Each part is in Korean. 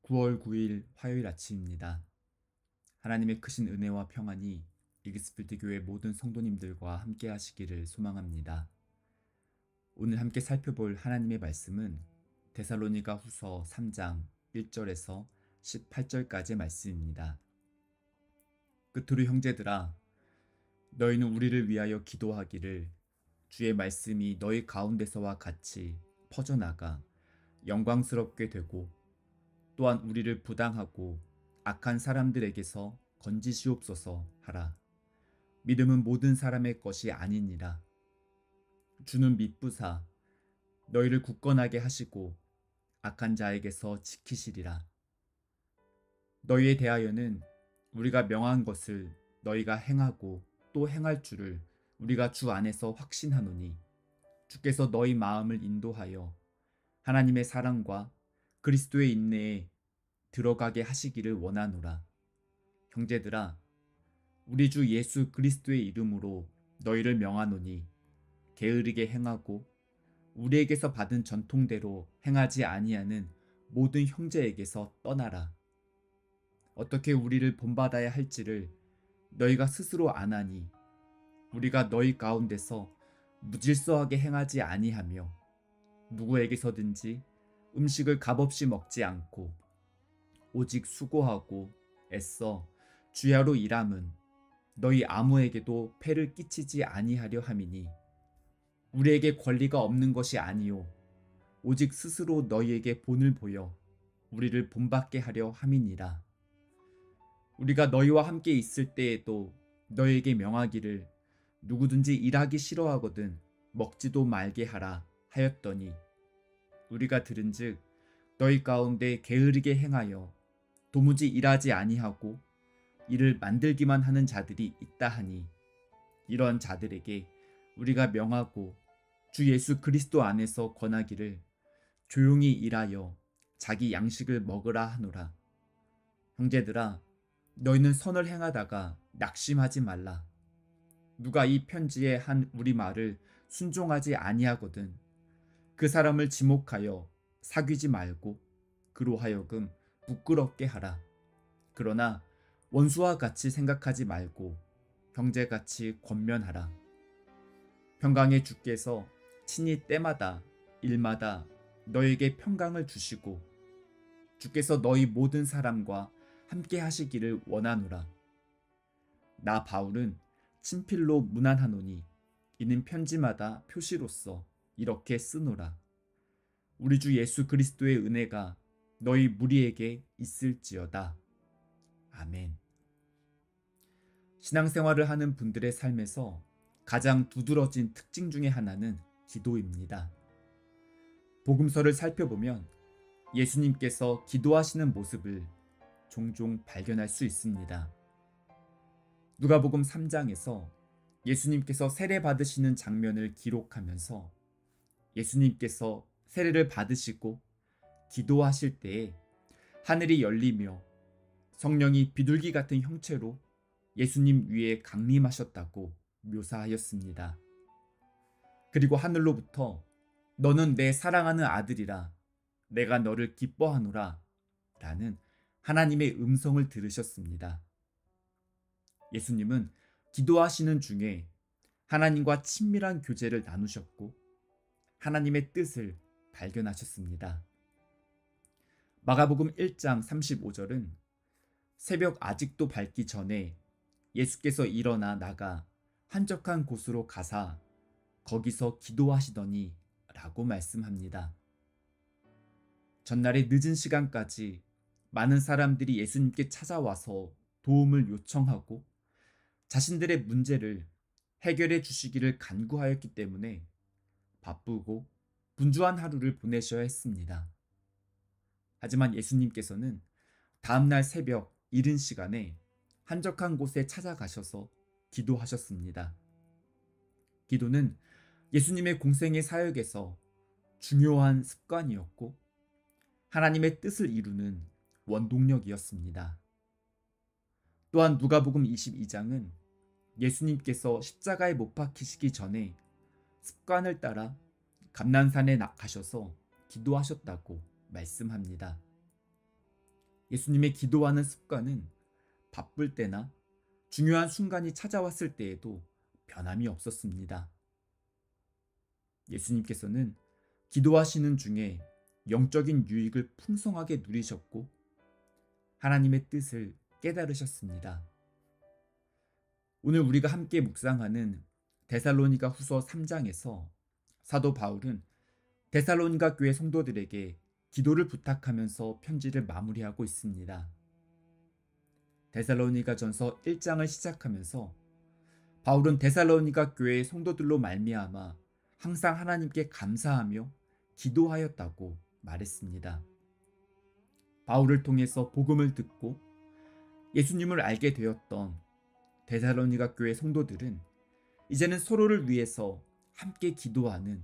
9월 9일 화요일 아침입니다. 하나님의 크신 은혜와 평안이 이그스필드 교회 모든 성도님들과 함께 하시기를 소망합니다. 오늘 함께 살펴볼 하나님의 말씀은 데살로니가 후서 3장 1절에서 18절까지의 말씀입니다. 끝으로 형제들아, 너희는 우리를 위하여 기도하기를 주의 말씀이 너희 가운데서와 같이 퍼져나가 영광스럽게 되고 또한 우리를 부당하고 악한 사람들에게서 건지시옵소서 하라. 믿음은 모든 사람의 것이 아니니라. 주는 미쁘사 너희를 굳건하게 하시고 악한 자에게서 지키시리라. 너희에 대하여는 우리가 명한 것을 너희가 행하고 또 행할 줄을 우리가 주 안에서 확신하노니 주께서 너희 마음을 인도하여 하나님의 사랑과 그리스도의 인내에 들어가게 하시기를 원하노라. 형제들아, 우리 주 예수 그리스도의 이름으로 너희를 명하노니 게으르게 행하고 우리에게서 받은 전통대로 행하지 아니하는 모든 형제에게서 떠나라. 어떻게 우리를 본받아야 할지를 너희가 스스로 아나니 우리가 너희 가운데서 무질서하게 행하지 아니하며 누구에게서든지 음식을 값없이 먹지 않고 오직 수고하고 애써 주야로 일함은 너희 아무에게도 폐를 끼치지 아니하려 함이니 우리에게 권리가 없는 것이 아니요 오직 스스로 너희에게 본을 보여 우리를 본받게 하려 함이니라. 우리가 너희와 함께 있을 때에도 너희에게 명하기를 누구든지 일하기 싫어하거든 먹지도 말게 하라 하였더니 우리가 들은즉 너희 가운데 게으르게 행하여 도무지 일하지 아니하고 이를 만들기만 하는 자들이 있다 하니 이런 자들에게 우리가 명하고 주 예수 그리스도 안에서 권하기를 조용히 일하여 자기 양식을 먹으라 하노라. 형제들아, 너희는 선을 행하다가 낙심하지 말라. 누가 이 편지에 한 우리 말을 순종하지 아니하거든 그 사람을 지목하여 사귀지 말고 그로 하여금 부끄럽게 하라. 그러나 원수와 같이 생각하지 말고 형제같이 권면하라. 평강의 주께서 친히 때마다 일마다 너에게 평강을 주시고 주께서 너희 모든 사람과 함께 하시기를 원하노라. 나 바울은 친필로 문안하노니 이는 편지마다 표시로서 이렇게 쓰노라. 우리 주 예수 그리스도의 은혜가 너희 무리에게 있을지어다. 아멘. 신앙생활을 하는 분들의 삶에서 가장 두드러진 특징 중에 하나는 기도입니다. 복음서를 살펴보면 예수님께서 기도하시는 모습을 종종 발견할 수 있습니다. 누가복음 3장에서 예수님께서 세례 받으시는 장면을 기록하면서 예수님께서 세례를 받으시고 기도하실 때에 하늘이 열리며 성령이 비둘기 같은 형체로 예수님 위에 강림하셨다고 묘사하였습니다. 그리고 하늘로부터 너는 내 사랑하는 아들이라 내가 너를 기뻐하노라 라는 하나님의 음성을 들으셨습니다. 예수님은 기도하시는 중에 하나님과 친밀한 교제를 나누셨고 하나님의 뜻을 발견하셨습니다. 마가복음 1장 35절은 새벽 아직도 밝기 전에 예수께서 일어나 나가 한적한 곳으로 가사 거기서 기도하시더니 라고 말씀합니다. 전날의 늦은 시간까지 많은 사람들이 예수님께 찾아와서 도움을 요청하고 자신들의 문제를 해결해 주시기를 간구하였기 때문에 바쁘고 분주한 하루를 보내셔야 했습니다. 하지만 예수님께서는 다음날 새벽 이른 시간에 한적한 곳에 찾아가셔서 기도하셨습니다. 기도는 예수님의 공생의 사역에서 중요한 습관이었고 하나님의 뜻을 이루는 원동력이었습니다. 또한 누가복음 22장은 예수님께서 십자가에 못 박히시기 전에 습관을 따라 감난산에 가셔서 기도하셨다고 말씀합니다. 예수님의 기도하는 습관은 바쁠 때나 중요한 순간이 찾아왔을 때에도 변함이 없었습니다. 예수님께서는 기도하시는 중에 영적인 유익을 풍성하게 누리셨고 하나님의 뜻을 깨달으셨습니다. 오늘 우리가 함께 묵상하는 데살로니가 후서 3장에서 사도 바울은 데살로니가 교회 성도들에게 기도를 부탁하면서 편지를 마무리하고 있습니다. 데살로니가 전서 1장을 시작하면서 바울은 데살로니가 교회의 성도들로 말미암아 항상 하나님께 감사하며 기도하였다고 말했습니다. 바울을 통해서 복음을 듣고 예수님을 알게 되었던 데살로니가 교회 성도들은 이제는 서로를 위해서 함께 기도하는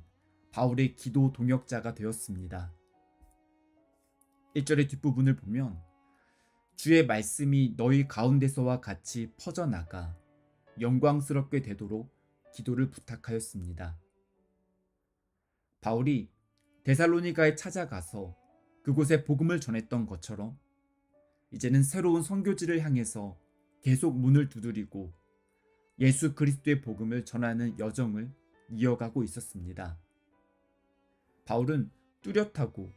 바울의 기도 동역자가 되었습니다. 1절의 뒷부분을 보면 주의 말씀이 너희 가운데서와 같이 퍼져나가 영광스럽게 되도록 기도를 부탁하였습니다. 바울이 데살로니가에 찾아가서 그곳에 복음을 전했던 것처럼 이제는 새로운 선교지를 향해서 계속 문을 두드리고 예수 그리스도의 복음을 전하는 여정을 이어가고 있었습니다. 바울은 뚜렷하고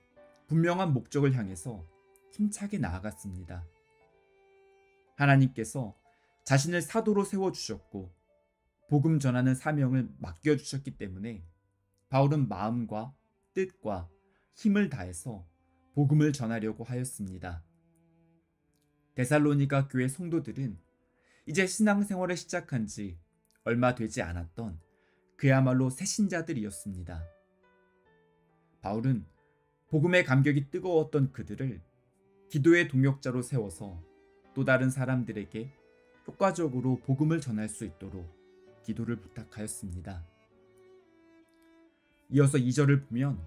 분명한 목적을 향해서 힘차게 나아갔습니다. 하나님께서 자신을 사도로 세워주셨고 복음 전하는 사명을 맡겨주셨기 때문에 바울은 마음과 뜻과 힘을 다해서 복음을 전하려고 하였습니다. 데살로니가 교회 성도들은 이제 신앙생활을 시작한 지 얼마 되지 않았던 그야말로 새신자들이었습니다. 바울은 복음의 감격이 뜨거웠던 그들을 기도의 동역자로 세워서 또 다른 사람들에게 효과적으로 복음을 전할 수 있도록 기도를 부탁하였습니다. 이어서 2절을 보면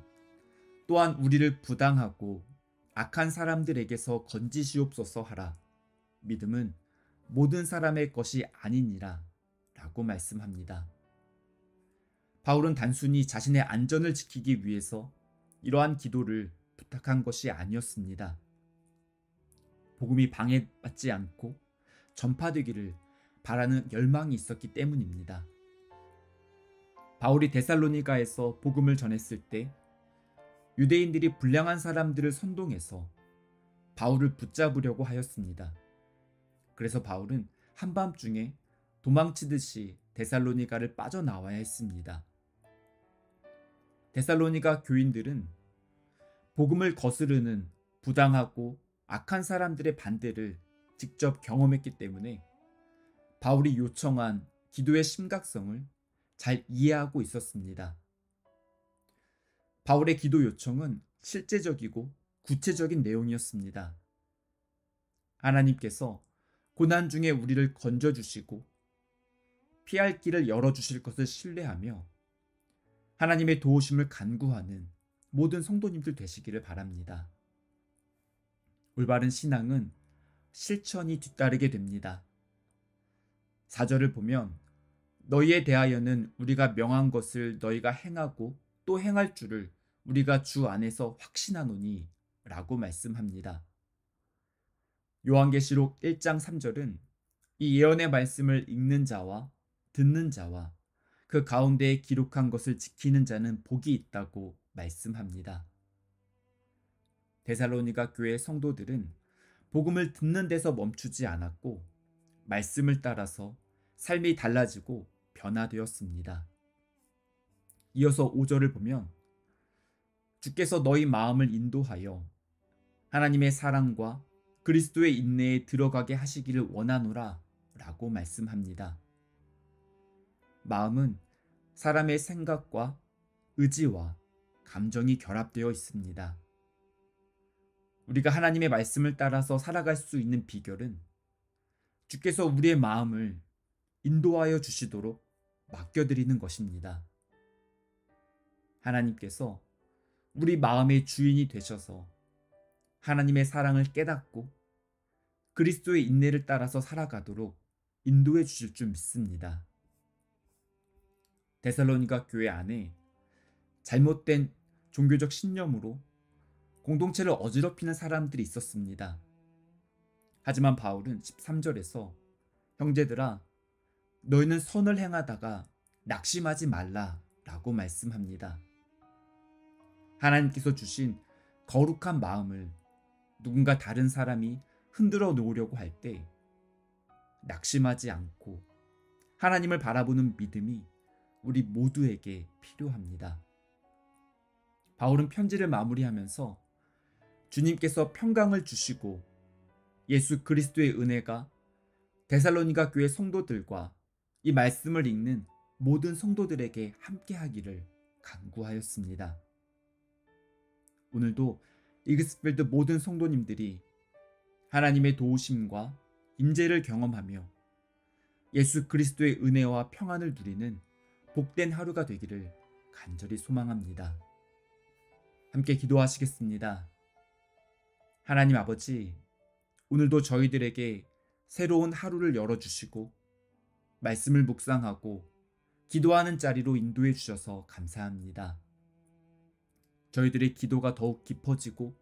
또한 우리를 부당하고 악한 사람들에게서 건지시옵소서 하라. 믿음은 모든 사람의 것이 아니니라 라고 말씀합니다. 바울은 단순히 자신의 안전을 지키기 위해서 이러한 기도를 부탁한 것이 아니었습니다. 복음이 방해받지 않고 전파되기를 바라는 열망이 있었기 때문입니다. 바울이 데살로니가에서 복음을 전했을 때 유대인들이 불량한 사람들을 선동해서 바울을 붙잡으려고 하였습니다. 그래서 바울은 한밤중에 도망치듯이 데살로니가를 빠져나와야 했습니다. 데살로니가 교인들은 복음을 거스르는 부당하고 악한 사람들의 반대를 직접 경험했기 때문에 바울이 요청한 기도의 심각성을 잘 이해하고 있었습니다. 바울의 기도 요청은 실제적이고 구체적인 내용이었습니다. 하나님께서 고난 중에 우리를 건져주시고 피할 길을 열어주실 것을 신뢰하며 하나님의 도우심을 간구하는 모든 성도님들 되시기를 바랍니다. 올바른 신앙은 실천이 뒤따르게 됩니다. 4절을 보면 너희에 대하여는 우리가 명한 것을 너희가 행하고 또 행할 줄을 우리가 주 안에서 확신하노니 라고 말씀합니다. 요한계시록 1장 3절은 이 예언의 말씀을 읽는 자와 듣는 자와 그 가운데에 기록한 것을 지키는 자는 복이 있다고 말씀합니다. 데살로니가 교회 성도들은 복음을 듣는 데서 멈추지 않았고 말씀을 따라서 삶이 달라지고 변화되었습니다. 이어서 5절을 보면 주께서 너희 마음을 인도하여 하나님의 사랑과 그리스도의 인내에 들어가게 하시기를 원하노라 라고 말씀합니다. 마음은 사람의 생각과 의지와 감정이 결합되어 있습니다. 우리가 하나님의 말씀을 따라서 살아갈 수 있는 비결은 주께서 우리의 마음을 인도하여 주시도록 맡겨드리는 것입니다. 하나님께서 우리 마음의 주인이 되셔서 하나님의 사랑을 깨닫고 그리스도의 인내를 따라서 살아가도록 인도해 주실 줄 믿습니다. 데살로니가 교회 안에 잘못된 종교적 신념으로 공동체를 어지럽히는 사람들이 있었습니다. 하지만 바울은 13절에서 형제들아 너희는 선을 행하다가 낙심하지 말라 라고 말씀합니다. 하나님께서 주신 거룩한 마음을 누군가 다른 사람이 흔들어 놓으려고 할 때 낙심하지 않고 하나님을 바라보는 믿음이 우리 모두에게 필요합니다. 바울은 편지를 마무리하면서 주님께서 평강을 주시고 예수 그리스도의 은혜가 데살로니가 교회 성도들과 이 말씀을 읽는 모든 성도들에게 함께하기를 간구하였습니다. 오늘도 이그스필드 모든 성도님들이 하나님의 도우심과 임재를 경험하며 예수 그리스도의 은혜와 평안을 누리는 복된 하루가 되기를 간절히 소망합니다. 함께 기도하시겠습니다. 하나님 아버지, 오늘도 저희들에게 새로운 하루를 열어주시고 말씀을 묵상하고 기도하는 자리로 인도해 주셔서 감사합니다. 저희들의 기도가 더욱 깊어지고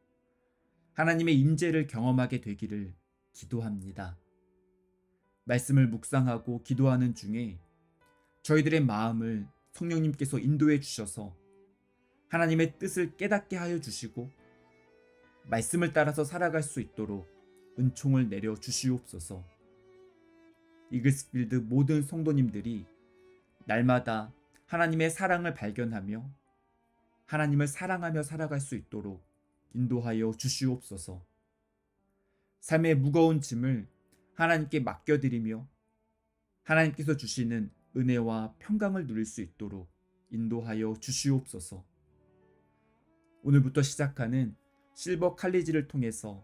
하나님의 임재를 경험하게 되기를 기도합니다. 말씀을 묵상하고 기도하는 중에 저희들의 마음을 성령님께서 인도해 주셔서 하나님의 뜻을 깨닫게 하여 주시고 말씀을 따라서 살아갈 수 있도록 은총을 내려 주시옵소서. 이글스필드 모든 성도님들이 날마다 하나님의 사랑을 발견하며 하나님을 사랑하며 살아갈 수 있도록 인도하여 주시옵소서. 삶의 무거운 짐을 하나님께 맡겨드리며 하나님께서 주시는 은혜와 평강을 누릴 수 있도록 인도하여 주시옵소서. 오늘부터 시작하는 실버 칼리지를 통해서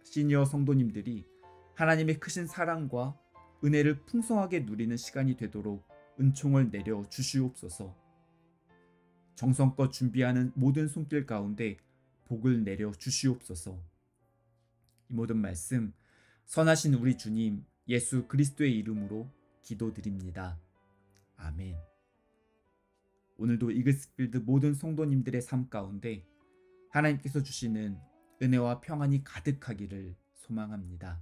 시니어 성도님들이 하나님의 크신 사랑과 은혜를 풍성하게 누리는 시간이 되도록 은총을 내려 주시옵소서. 정성껏 준비하는 모든 손길 가운데 복을 내려 주시옵소서. 이 모든 말씀 선하신 우리 주님 예수 그리스도의 이름으로 기도드립니다. 아멘. 오늘도 이글스필드 모든 성도님들의 삶 가운데 하나님께서 주시는 은혜와 평안이 가득하기를 소망합니다.